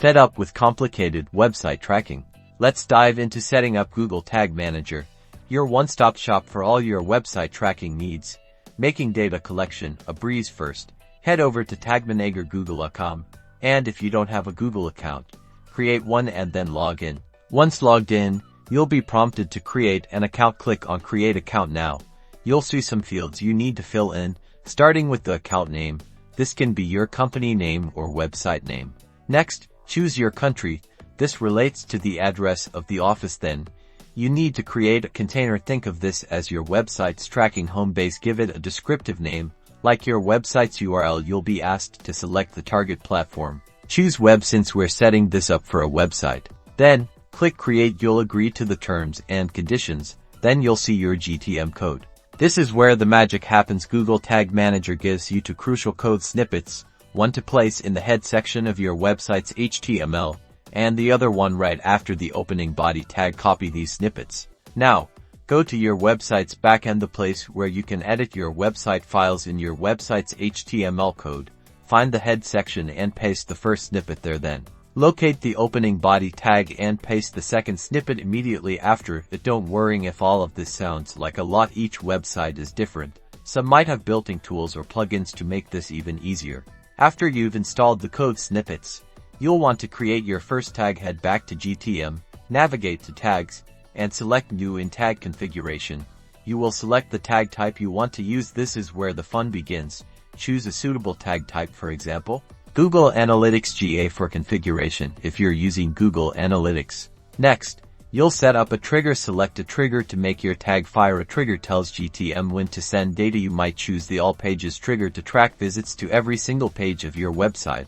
Fed up with complicated website tracking? Let's dive into setting up Google Tag Manager, your one-stop shop for all your website tracking needs. Making data collection a breeze. First, head over to tagmanagergoogle.com, and if you don't have a Google account, create one and then log in. Once logged in, you'll be prompted to create an account. Click on Create Account Now. You'll see some fields you need to fill in, starting with the account name. This can be your company name or website name. Next, choose your country. This relates to the address of the office. Then, you need to create a container. Think of this as your website's tracking home base. Give it a descriptive name, like your website's URL. You'll be asked to select the target platform. Choose web since we're setting this up for a website. Then, click Create. You'll agree to the terms and conditions. Then you'll see your GTM code. This is where the magic happens. Google Tag Manager gives you two crucial code snippets, one to place in the head section of your website's HTML, and the other one right after the opening body tag. Copy these snippets. Now, go to your website's backend, the place where you can edit your website files in your website's HTML code. Find the head section and paste the first snippet there. Then, locate the opening body tag and paste the second snippet immediately after it. Don't worry if all of this sounds like a lot. Each website is different. Some might have built-in tools or plugins to make this even easier. After you've installed the code snippets, you'll want to create your first tag. Head back to GTM, navigate to Tags, and select New in Tag Configuration. You will select the tag type you want to use. This is where the fun begins. Choose a suitable tag type, for example, Google Analytics GA for configuration if you're using Google Analytics. Next, you'll set up a trigger. Select a trigger to make your tag fire. A trigger tells GTM when to send data. You might choose the All Pages trigger to track visits to every single page of your website,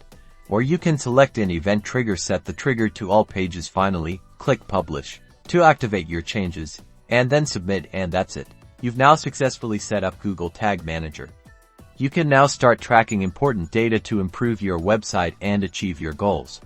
or you can select an event trigger. Set the trigger to all pages. Finally, click Publish to activate your changes, and then Submit, and that's it. You've now successfully set up Google Tag Manager. You can now start tracking important data to improve your website and achieve your goals.